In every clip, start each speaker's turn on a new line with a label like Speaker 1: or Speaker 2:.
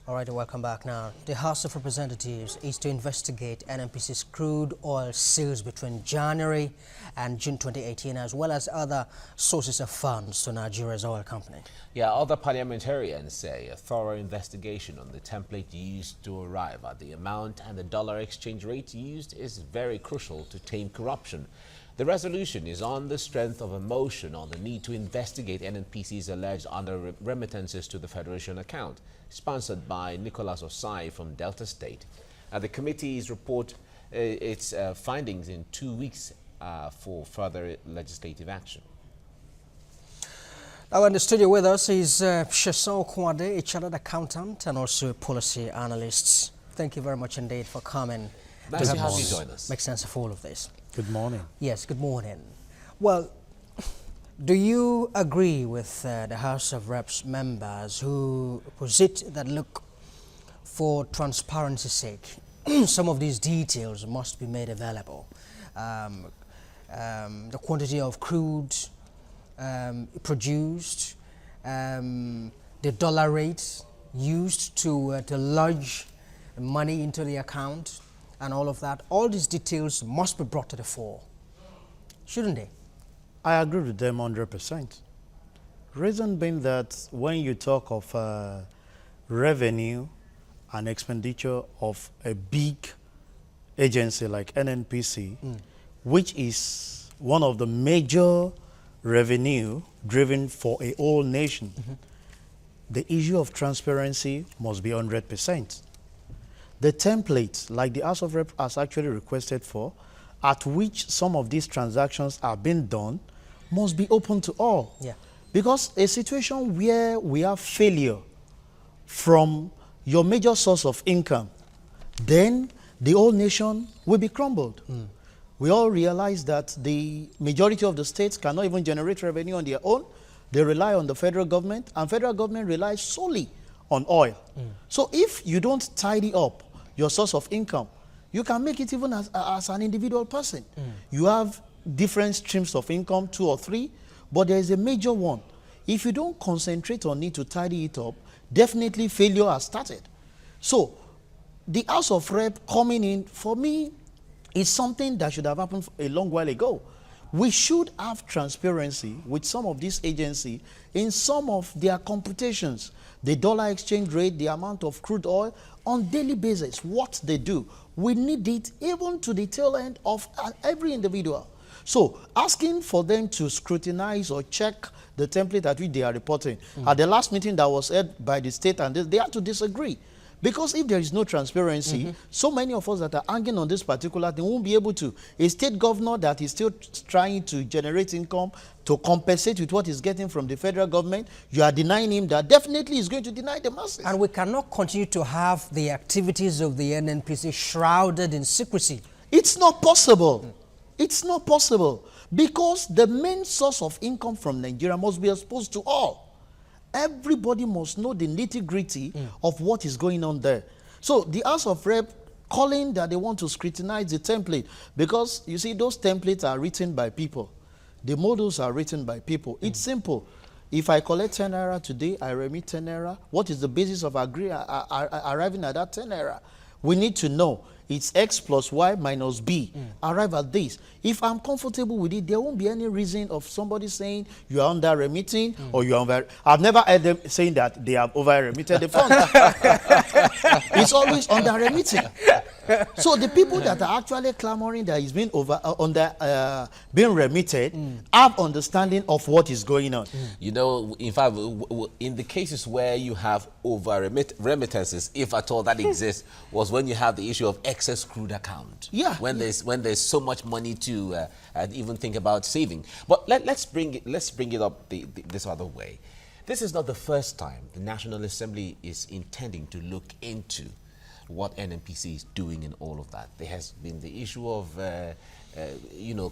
Speaker 1: All right, welcome back. Now, the House of Representatives is to investigate NNPC's crude oil sales between January and June 2018, as well as other sources of funds to Nigeria's oil company.
Speaker 2: Yeah, other parliamentarians say a thorough investigation on the template used to arrive at the amount and the dollar exchange rate used is very crucial to tame corruption. The resolution is on the strength of a motion on the need to investigate NNPC's alleged under-remittances to the Federation account, sponsored by Nicholas Osai from Delta State. The committee's report its findings in 2 weeks for further legislative action.
Speaker 1: Now in the studio with us is Sheson Kwade, a chartered accountant and also a policy analyst. Thank you very much indeed for coming.
Speaker 2: Nice to have you join us.
Speaker 1: Make sense of all of this.
Speaker 3: Good morning.
Speaker 1: Yes, good morning. Well, do you agree with the House of Reps members who posit that, look, for transparency's sake, some of these details must be made available? The quantity of crude produced, the dollar rate used to lodge money into the account, and all of that. All these details must be brought to the fore, shouldn't they?
Speaker 3: I agree with them 100%. Reason being that when you talk of revenue and expenditure of a big agency like NNPC, which is one of the major revenue driven for a whole nation, the issue of transparency must be 100%. The template, like the House of Reps has actually requested for, at which some of these transactions are being done, must be open to all.
Speaker 1: Yeah.
Speaker 3: Because a situation where we have failure from your major source of income, then the whole nation will be crumbled. We all realize that the majority of the states cannot even generate revenue on their own. They rely on the federal government, and federal government relies solely on oil. So if you don't tidy up your source of income, you can make it even as an individual person. You have different streams of income, 2 or 3, but there is a major one. If you don't concentrate on it to tidy it up, definitely failure has started. So the House of Rep coming in, for me, is something that should have happened a long while ago. We should have transparency with some of these agencies in some of their computations. The dollar exchange rate, the amount of crude oil, on daily basis, what they do. We need it even to the tail end of every individual. So asking for them to scrutinize or check the template at which they are reporting. At the last meeting that was held by the state, and they had to disagree. Because if there is no transparency, so many of us that are hanging on this particular thing won't be able to. A state governor that is still trying to generate income to compensate with what he's getting from the federal government, you are denying him that, definitely is going to deny the masses.
Speaker 1: And we cannot continue to have the activities of the NNPC shrouded in secrecy.
Speaker 3: It's not possible. It's not possible. Because the main source of income from Nigeria must be exposed to all. Everybody must know the nitty-gritty of what is going on there. So the House of Rep calling that they want to scrutinize the template, because you see those templates are written by people. The models are written by people. It's simple. If I collect 10 naira today, I remit 10 naira. What is the basis of arriving at that 10 naira? We need to know. It's X plus Y minus B. Arrive at this. If I'm comfortable with it, there won't be any reason of somebody saying you are under remitting or you are over. I've never heard them saying that they have over remitted the fund. It's always under remitting. So the people that are actually clamoring that is being being remitted have understanding of what is going on.
Speaker 2: You know, in fact, in the cases where you have over remittances, if at all that exists, was when you have the issue of excess crude account.
Speaker 3: Yeah.
Speaker 2: When there's so much money to even think about saving. But let's bring it up this other way. This is not the first time the National Assembly is intending to look into what NNPC is doing in all of that. There has been the issue of,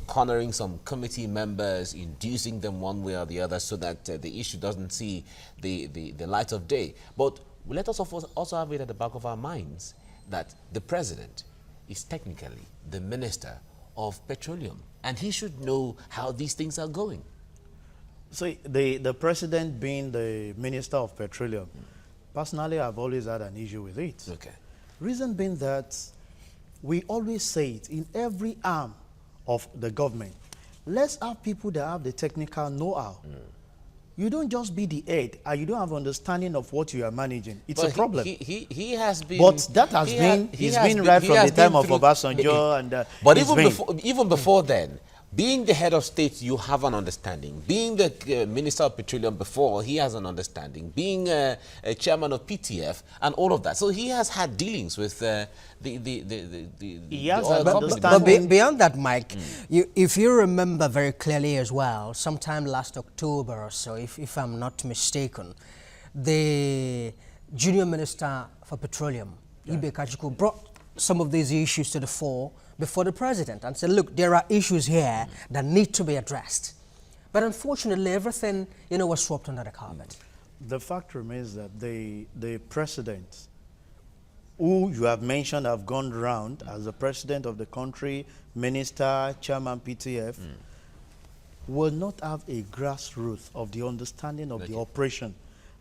Speaker 2: cornering some committee members, inducing them one way or the other so that the issue doesn't see the light of day. But let us also have it at the back of our minds that the president is technically the minister of petroleum, and he should know how these things are going.
Speaker 3: So the president being the minister of petroleum, Personally, I've always had an issue with it.
Speaker 2: Okay.
Speaker 3: Reason being that we always say it in every arm of the government. Let's have people that have the technical know-how. You don't just be the head and you don't have understanding of what you are managing. It's a problem.
Speaker 2: He has been.
Speaker 3: But that has he's been right from the time of Obasanjo and.
Speaker 2: But even before then, being the head of state, you have an understanding. Being the Minister of Petroleum before, he has an understanding. Being a chairman of PTF and all of that. So he has had dealings with the oil company.
Speaker 1: But beyond that, Mike, if you remember very clearly as well, sometime last October or so, if I'm not mistaken, the junior minister for petroleum, Ibe Kachiku, brought some of these issues to the fore before the president and said, look, there are issues here that need to be addressed. But unfortunately, everything, was swept under the carpet.
Speaker 3: The fact remains that the president, who you have mentioned have gone round as the president of the country, minister, chairman PTF, will not have a grassroots of the understanding of the operation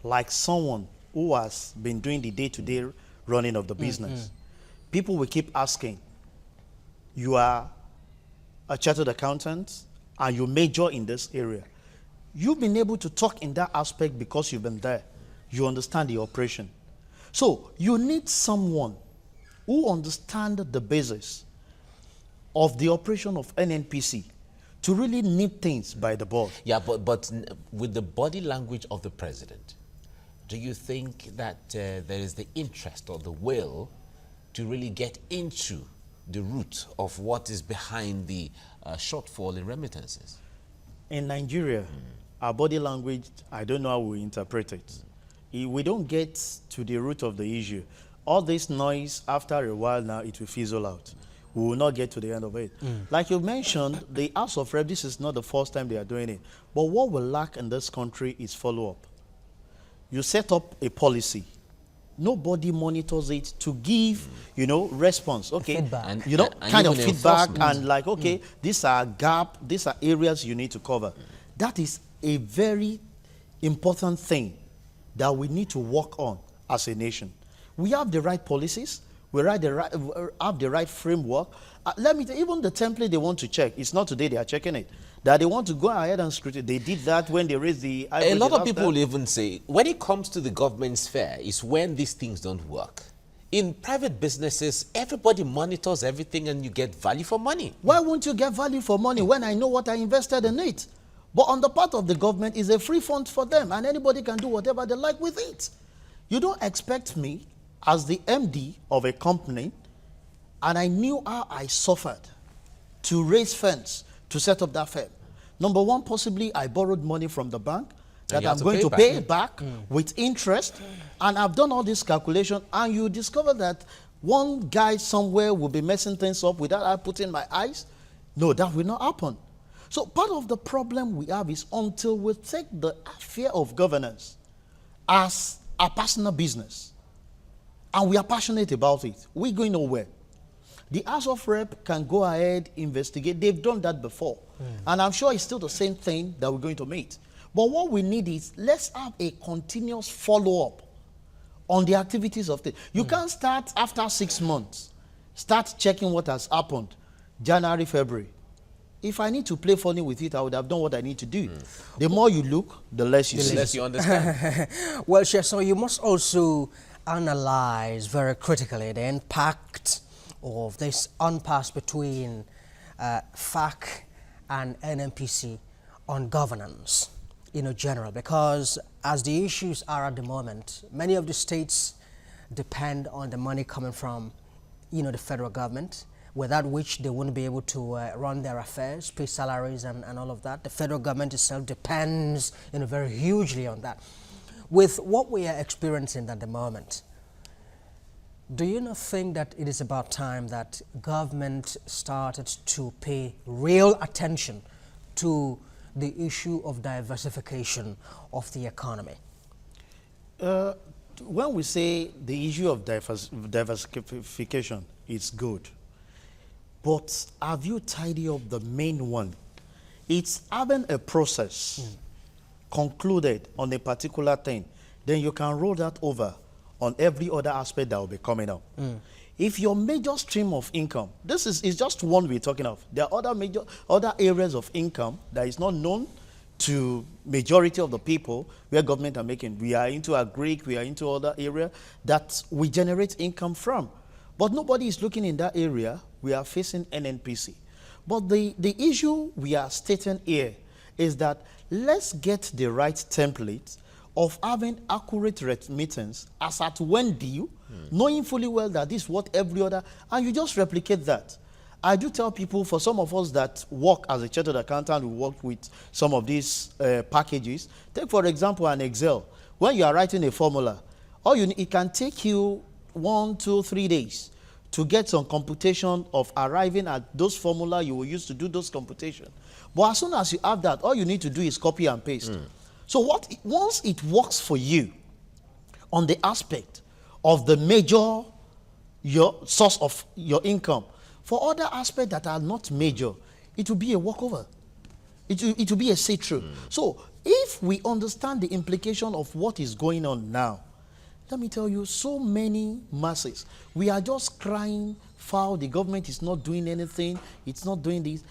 Speaker 3: like someone who has been doing the day-to-day running of the business. People will keep asking, you are a chartered accountant and you major in this area. You've been able to talk in that aspect because you've been there. You understand the operation. So you need someone who understands the basis of the operation of NNPC to really nip things by the board.
Speaker 2: Yeah, but with the body language of the president, do you think that there is the interest or the will to really get into the root of what is behind the shortfall in remittances?
Speaker 3: In Nigeria, our body language, I don't know how we interpret it. If we don't get to the root of the issue, all this noise, after a while now, it will fizzle out. We will not get to the end of it. Like you mentioned, the House of Rep, this is not the first time they are doing it. But what we lack in this country is follow-up. You set up a policy. Nobody monitors it to give, response. Okay,
Speaker 1: feedback.
Speaker 2: And
Speaker 3: kind of
Speaker 2: even
Speaker 3: feedback
Speaker 2: enforcement.
Speaker 3: and like, okay, these are gaps, these are areas you need to cover. That is a very important thing that we need to work on as a nation. We have the right policies, we have the right framework. Let me tell you, even the template they want to check, it's not today they are checking it. That they want to go ahead and scrutinize. They did that when they raised the...
Speaker 2: A lot of people will even say, when it comes to the government sphere, is when these things don't work. In private businesses, everybody monitors everything and you get value for money.
Speaker 3: Why won't you get value for money when I know what I invested in it? But on the part of the government, it's a free fund for them and anybody can do whatever they like with it. You don't expect me as the MD of a company, and I knew how I suffered to raise funds to set up that firm. Number one, possibly I borrowed money from the bank that I'm going to pay back with interest, and I've done all this calculation, and you discover that one guy somewhere will be messing things up without I putting my eyes. No, that will not happen. So part of the problem we have is until we take the affair of governance as a personal business, and we are passionate about it, we're going nowhere. The House of Rep can go ahead, investigate. They've done that before. And I'm sure it's still the same thing that we're going to meet. But what we need is, let's have a continuous follow-up on the activities of the... You can't start after 6 months. Start checking what has happened. January, February. If I need to play funny with it, I would have done what I need to do. The more you look, the less you see.
Speaker 2: The less you understand.
Speaker 1: Well, so you must also analyze very critically the impact of this impasse between FAAC and NNPC on governance, general, because as the issues are at the moment, many of the states depend on the money coming from, the federal government, without which they wouldn't be able to run their affairs, pay salaries and all of that. The federal government itself depends, very hugely on that. With what we are experiencing at the moment, do you not think that it is about time that government started to pay real attention to the issue of diversification of the economy?
Speaker 3: When we say the issue of diversification, it's good. But have you tidied up the main one? It's having a process concluded on a particular thing. then you can roll that over on every other aspect that will be coming up. If your major stream of income, this is just one we're talking of. There are other areas of income that is not known to majority of the people where government are making. We are into agri, we are into other area that we generate income from. But nobody is looking in that area. We are facing NNPC. But the issue we are stating here is that let's get the right template of having accurate remittance as at when due, knowing fully well that this is what every other, and you just replicate that. I do tell people, for some of us that work as a chartered accountant, we work with some of these packages. Take, for example, an Excel. When you are writing a formula, it can take you 1, 2, 3 days to get some computation of arriving at those formula you will use to do those computation. But as soon as you have that, all you need to do is copy and paste. So once it works for you on the aspect of the major your source of your income, for other aspects that are not major, it will be a walkover. It will be a see-through. So if we understand the implication of what is going on now, let me tell you, so many masses, we are just crying foul, the government is not doing anything, it's not doing this.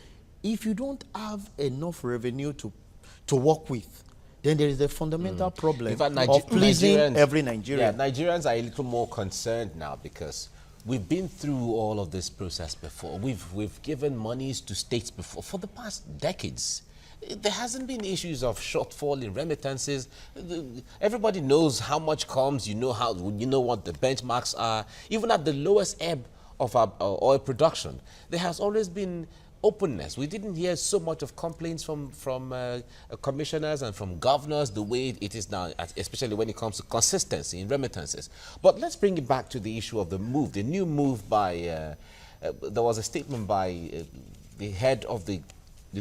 Speaker 3: If you don't have enough revenue to work with, then there is a fundamental problem of pleasing every Nigerian.
Speaker 2: Yeah, Nigerians are a little more concerned now because we've been through all of this process before. We've given monies to states before for the past decades. There hasn't been issues of shortfall in remittances. Everybody knows how much comes. You know what the benchmarks are. Even at the lowest ebb of our oil production, there has always been openness. We didn't hear so much of complaints from commissioners and from governors the way it is now, especially when it comes to consistency in remittances. But let's bring it back to the issue of the move, the new move by, there was a statement by the head of the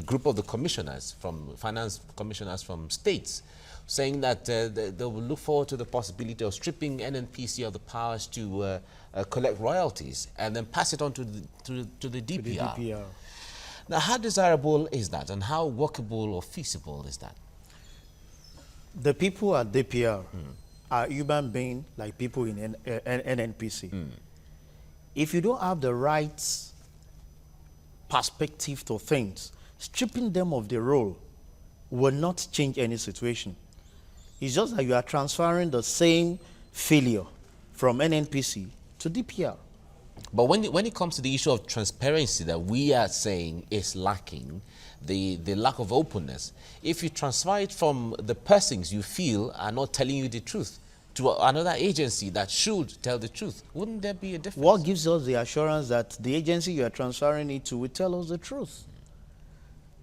Speaker 2: group of the commissioners, from finance commissioners from states, saying that they will look forward to the possibility of stripping NNPC of the powers to collect royalties and then pass it on to the DPR. Now, how desirable is that, and how workable or feasible is that?
Speaker 3: The people at DPR are human beings like people in NNPC. If you don't have the right perspective to things, stripping them of the role will not change any situation. It's just that you are transferring the same failure from NNPC to DPR.
Speaker 2: But when it comes to the issue of transparency that we are saying is lacking, the lack of openness, if you transfer it from the persons you feel are not telling you the truth to another agency that should tell the truth, wouldn't there be a difference?
Speaker 3: What gives us the assurance that the agency you are transferring it to will tell us the truth?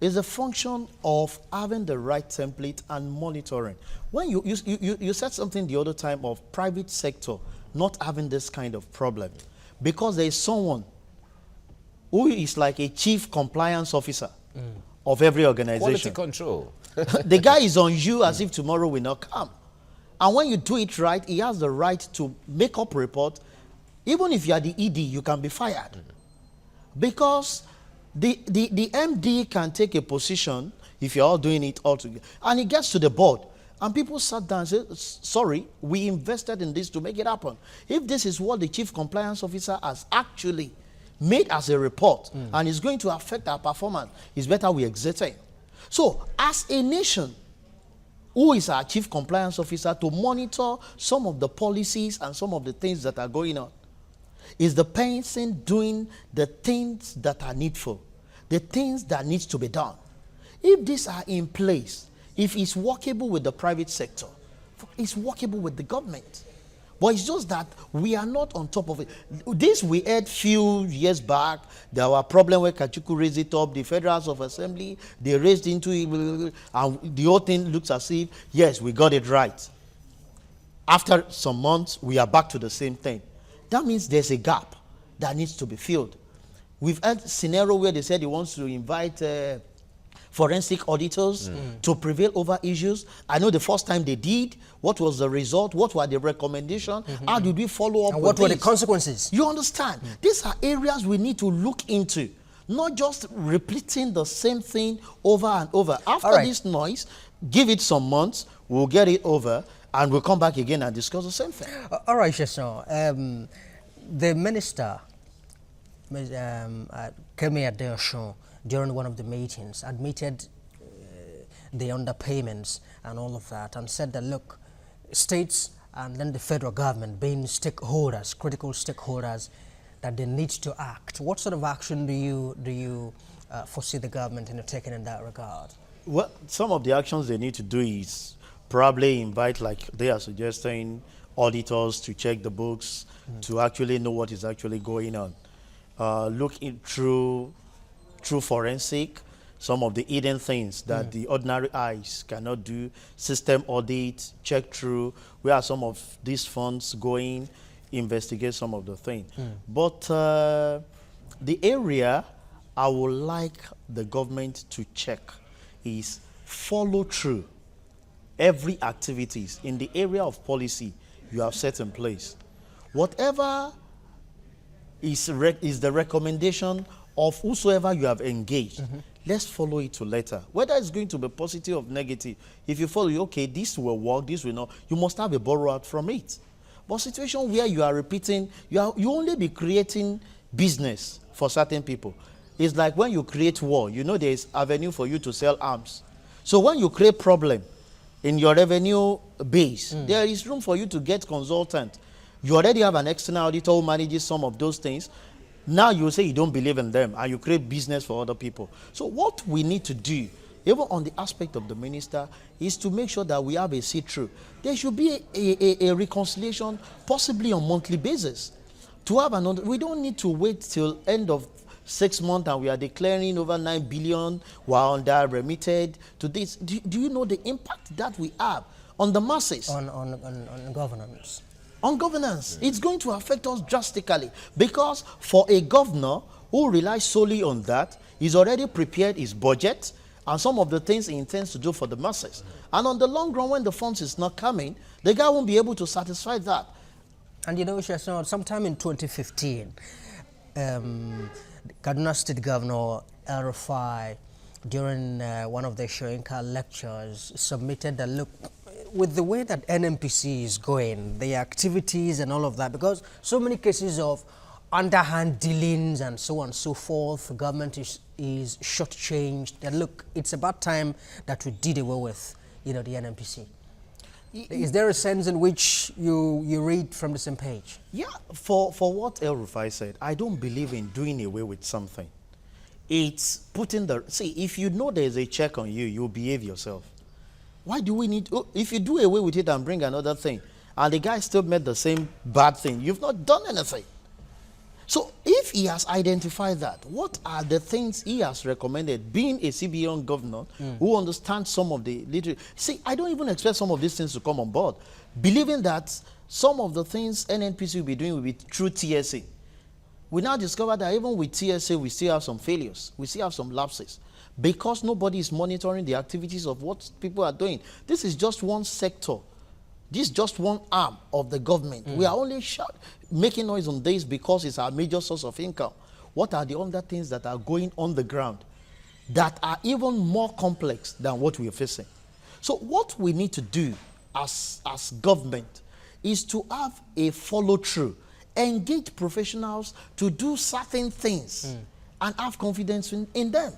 Speaker 3: It's a function of having the right template and monitoring. When you said something the other time of private sector not having this kind of problem, because there is someone who is like a chief compliance officer of every organization.
Speaker 2: Quality control.
Speaker 3: The guy is on you as if tomorrow will not come. And when you do it right, he has the right to make up a report. Even if you are the ED, you can be fired. Because the MD can take a position if you're all doing it all together. And it gets to the board. And people sat down and said, sorry, we invested in this to make it happen. If this is what the chief compliance officer has actually made as a report and is going to affect our performance, it's better we exit it. So as a nation, who is our chief compliance officer to monitor some of the policies and some of the things that are going on? Is the person doing the things that are needful, the things that needs to be done? If these are in place, if it's workable with the private sector, it's workable with the government. But it's just that we are not on top of it. This we heard few years back. There were problems where Kachuku raised it up. The Federal House of Assembly, they raised into it. And the whole thing looks as if, yes, we got it right. After some months, we are back to the same thing. That means there's a gap that needs to be filled. We've had a scenario where they said he wants to invite forensic auditors to prevail over issues. I know the first time they did, what was the result? What were the recommendations? How did we follow up
Speaker 1: And
Speaker 3: with
Speaker 1: what were the
Speaker 3: this?
Speaker 1: consequences?
Speaker 3: You understand? These are areas we need to look into, not just repeating the same thing over and over. After
Speaker 1: right.
Speaker 3: this noise, give it some months, we'll get it over, And we'll come back again and discuss the same thing.
Speaker 1: All right, Chesson. The minister, Kemi Adeosun, during one of the meetings, admitted the underpayments and all of that, and said that, look, states and then the federal government being stakeholders, critical stakeholders, that they need to act. What sort of action do you foresee the government taking in that regard?
Speaker 3: Well, some of the actions they need to do is probably invite, like they are suggesting, auditors to check the books, to actually know what is actually going on. Look through forensic, some of the hidden things that the ordinary eyes cannot do, system audit, check through where are some of these funds going, investigate some of the things. But the area I would like the government to check is follow through every activities in the area of policy you have set in place. Whatever is the recommendation of whosoever you have engaged, let's follow it to letter. Whether it's going to be positive or negative, if you follow, okay, this will work, this will not, you must have a borrow-out from it. But situation where you are repeating, you only be creating business for certain people. It's like when you create war, you know there's avenue for you to sell arms. So when you create problem in your revenue base, there is room for you to get consultant. You already have an external auditor who manages some of those things. Now you say you don't believe in them and you create business for other people. So what we need to do, even on the aspect of the minister, is to make sure that we have a see-through. There should be a reconciliation, possibly on monthly basis. To have we don't need to wait till end of 6 months and we are declaring over 9 billion while under remitted to this. Do you know the impact that we have on the masses?
Speaker 1: On governance.
Speaker 3: On governance, it's going to affect us drastically, because for a governor who relies solely on that, he's already prepared his budget and some of the things he intends to do for the masses. And on the long run, when the funds is not coming, the guy won't be able to satisfy that.
Speaker 1: And you know, sometime in 2015, Kaduna State Governor El Rufai, during one of the Shoinka lectures, submitted that, look, with the way that NNPC is going, the activities and all of that, because so many cases of underhand dealings and so on and so forth, the government is shortchanged. And look, it's about time that we did away with, the NNPC. Is there a sense in which you read from the same page?
Speaker 3: Yeah, for what El Rufai said, I don't believe in doing away with something. It's putting see, if you know there's a check on you, you'll behave yourself. Why do we need, if you do away with it and bring another thing, and the guy still made the same bad thing, you've not done anything. So if he has identified that, what are the things he has recommended, being a CBN governor who understands some of the literature? See, I don't even expect some of these things to come on board, believing that some of the things NNPC will be doing will be through TSA. We now discover that even with TSA, we still have some failures. We still have some lapses, because nobody is monitoring the activities of what people are doing. This is just one sector. This is just one arm of the government. We are only making noise on this because it's our major source of income. What are the other things that are going on the ground that are even more complex than what we are facing? So what we need to do as government is to have a follow-through, engage professionals to do certain things and have confidence in them.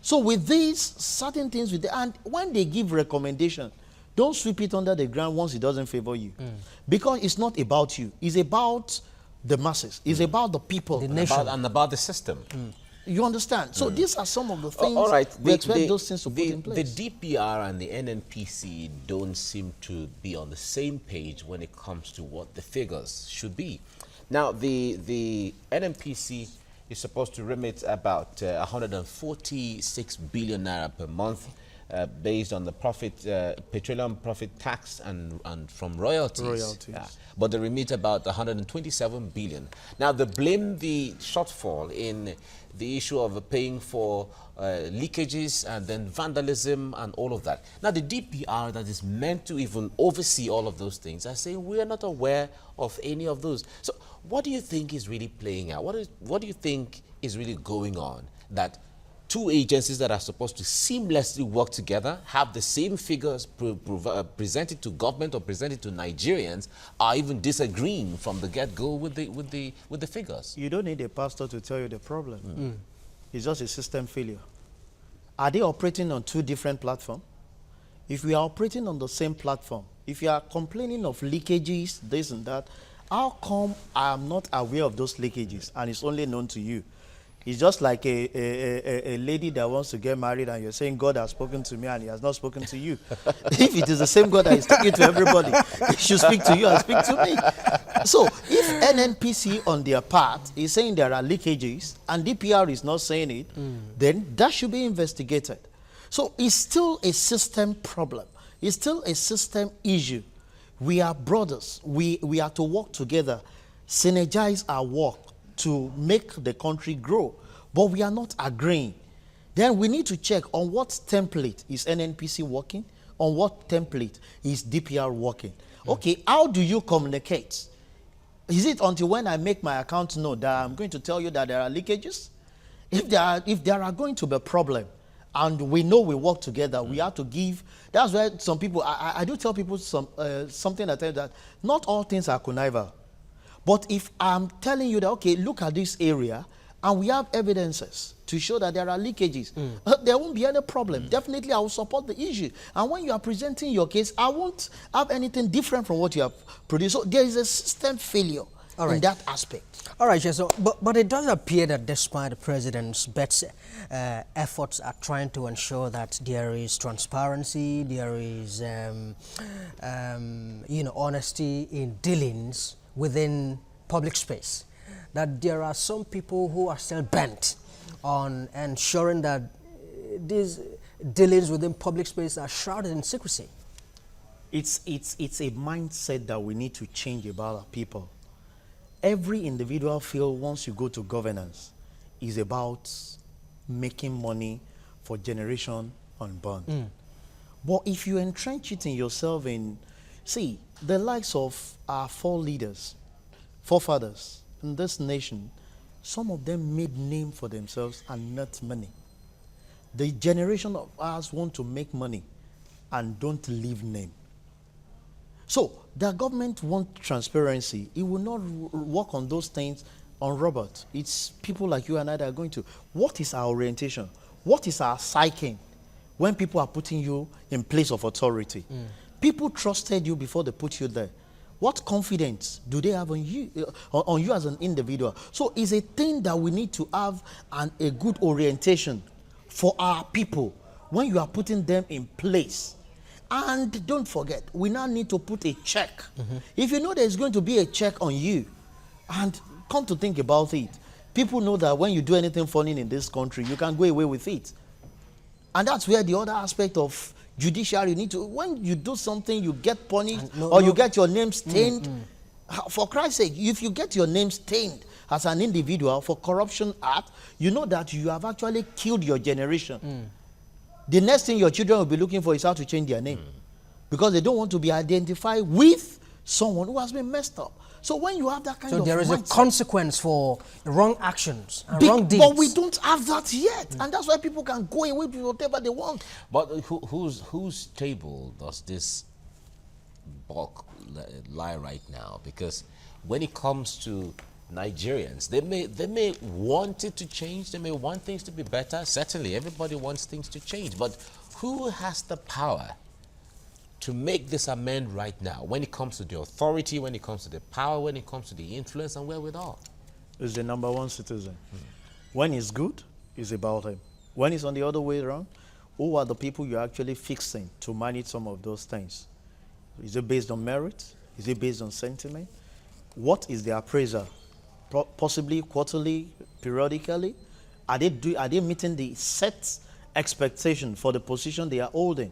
Speaker 3: So with these certain things, and when they give recommendation, don't sweep it under the ground once it doesn't favor you. Because it's not about you. It's about the masses. It's about the people.
Speaker 1: The nation.
Speaker 2: And about the system.
Speaker 3: You understand? So these are some of the things
Speaker 2: all right.
Speaker 3: we expect those things to put in place.
Speaker 2: The DPR and the NNPC don't seem to be on the same page when it comes to what the figures should be. Now, the NNPC is supposed to remit about 146 billion naira per month, based on the profit, petroleum profit tax and from royalties. But they remit about 127 billion. Now they blame the shortfall in the issue of paying for leakages and then vandalism and all of that. Now the DPR that is meant to even oversee all of those things are saying we are not aware of any of those. So what do you think is really playing out? What do you think is really going on that two agencies that are supposed to seamlessly work together, have the same figures presented to government or presented to Nigerians, are even disagreeing from the get-go with the figures.
Speaker 3: You don't need a pastor to tell you the problem. It's just a system failure. Are they operating on two different platforms? If we are operating on the same platform, if you are complaining of leakages, this and that, how come I am not aware of those leakages and it's only known to you? It's just like a lady that wants to get married and you're saying, God has spoken to me and he has not spoken to you. If it is the same God that is speaking to everybody, he should speak to you and speak to me. So if NNPC on their part is saying there are leakages and DPR is not saying it, then that should be investigated. So it's still a system problem. It's still a system issue. We are brothers. We are to work together, synergize our work to make the country grow, but we are not agreeing. Then we need to check on what template is NNPC working, on what template is DPR working. Okay, how do you communicate? Is it until when I make my account know that I'm going to tell you that there are leakages? If there are going to be a problem, and we know we work together, we have to give. That's why some people, I do tell people something I tell you that not all things are connival. But if I'm telling you that, okay, look at this area, and we have evidences to show that there are leakages, there won't be any problem. Definitely, I will support the issue. And when you are presenting your case, I won't have anything different from what you have produced. So there is a system failure in that aspect.
Speaker 1: All right, so, but it does appear that despite the president's best efforts at trying to ensure that there is transparency, there is honesty in dealings within public space, that there are some people who are still bent on ensuring that these dealings within public space are shrouded in secrecy.
Speaker 3: It's a mindset that we need to change about our people. Every individual field, once you go to governance, is about making money for generation unborn. But if you entrench it in yourself in, see, the likes of our forefathers in this nation, some of them made name for themselves and not money. The generation of us want to make money and don't leave name. So the government wants transparency. It will not work on those things on Robert. It's people like you and I that are going to. What is our orientation? What is our psyche when people are putting you in place of authority? People trusted you before they put you there. What confidence do they have on you as an individual? So it's a thing that we need to have a good orientation for our people when you are putting them in place. And don't forget, we now need to put a check. If you know there's going to be a check on you, and come to think about it, people know that when you do anything funny in this country, you can go away with it. And that's where the other aspect of judiciary, you need to, when you do something, you get punished you get your name stained. For Christ's sake, if you get your name stained as an individual for corruption act, you know that you have actually killed your generation. The next thing your children will be looking for is how to change their name. Because they don't want to be identified with someone who has been messed up. So when you have that kind of
Speaker 1: So there is
Speaker 3: mindset,
Speaker 1: a consequence for wrong actions and wrong deeds.
Speaker 3: But we don't have that yet. And that's why people can go away with whatever they want.
Speaker 2: But whose table does this bulk lie right now? Because when it comes to Nigerians, they may want it to change, they may want things to be better. Certainly, everybody wants things to change. But who has the power to make this amend right now when it comes to the authority, when it comes to the power, when it comes to the influence and wherewithal?
Speaker 3: Is the number one citizen. When it's good, it's about him. When it's on the other way around, who are the people you're actually fixing to manage some of those things? Is it based on merit? Is it based on sentiment? What is the appraiser? Possibly quarterly, periodically? Are they meeting the set expectation for the position they are holding?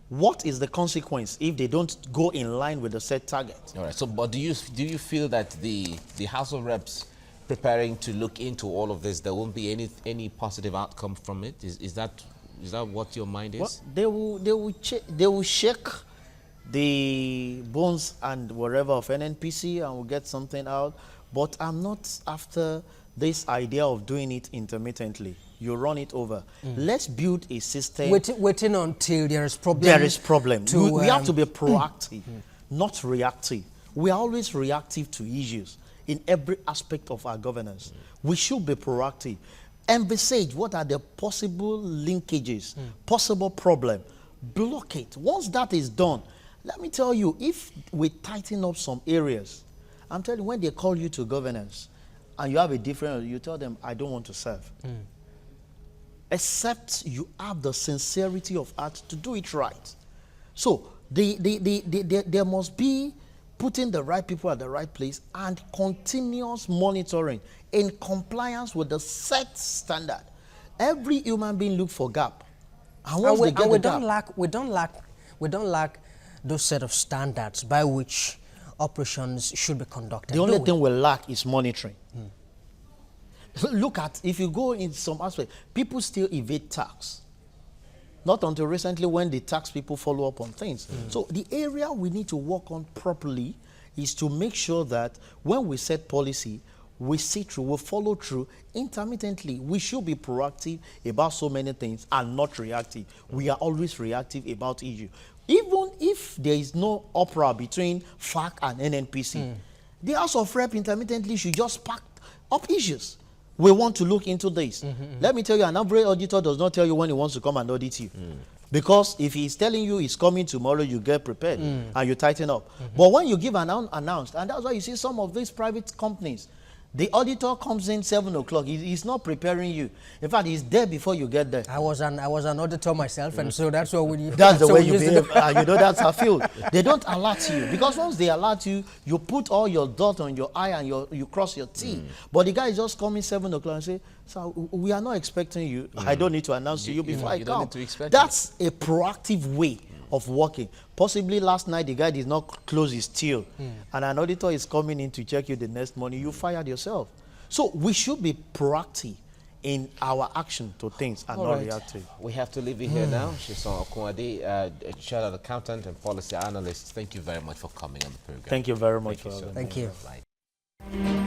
Speaker 3: What is the consequence if they don't go in line with the set target?
Speaker 2: All right. So, but do you feel that the House of Reps preparing to look into all of this, there won't be any positive outcome from it? Is that what your mind is?
Speaker 3: Well, they will shake the bones and whatever of NNPC and will get something out. But I'm not after this idea of doing it intermittently. You run it over. Let's build a system.
Speaker 1: Waiting until there is problem.
Speaker 3: There is problem. We have to be proactive, not reactive. We are always reactive to issues in every aspect of our governance. We should be proactive. Envisage what are the possible linkages, possible problem. Block it. Once that is done, let me tell you, if we tighten up some areas, I'm telling you, when they call you to governance and you have a different, you tell them, I don't want to serve. Except you have the sincerity of heart to do it right. So there must be putting the right people at the right place and continuous monitoring in compliance with the set standard. Every human being look for gap. And once they get the gap,
Speaker 1: we don't lack those set of standards by which operations should be conducted.
Speaker 3: the only thing we lack is monitoring. Look at, if you go in some aspect, people still evade tax. Not until recently when the tax people follow up on things. So the area we need to work on properly is to make sure that when we set policy, we see through, we follow through intermittently. We should be proactive about so many things and not reactive. We are always reactive about issues. Even if there is no uproar between FAAC and NNPC, the House of Rep intermittently should just pack up issues. We want to look into this. Let me tell you, an average auditor does not tell you when he wants to come and audit you. Because if he's telling you he's coming tomorrow, you get prepared and you tighten up. But when you give an announced, and that's why you see some of these private companies, the auditor comes in 7 o'clock. He's not preparing you. In fact, he's there before you get there.
Speaker 1: I was an auditor myself, and so that's what we.
Speaker 3: That's the way you behave. You know, that's our field. They don't alert you, because once they alert you, you put all your dot on your I and you cross your T. But the guy is just coming 7 o'clock and say, "So we are not expecting you. I don't need to announce to you before I come."
Speaker 2: Don't need to expect
Speaker 3: that's a proactive way of working. Possibly last night the guy did not close his till, and an auditor is coming in to check you the next morning. You fired yourself. So we should be proactive in our action to things and not reactive.
Speaker 2: We have to leave it here now. Shison Okunade, a chartered accountant and policy analyst. Thank you very much for coming on the program.
Speaker 3: Thank you very much.
Speaker 2: Thank you so much.
Speaker 1: Thank you.
Speaker 2: Right.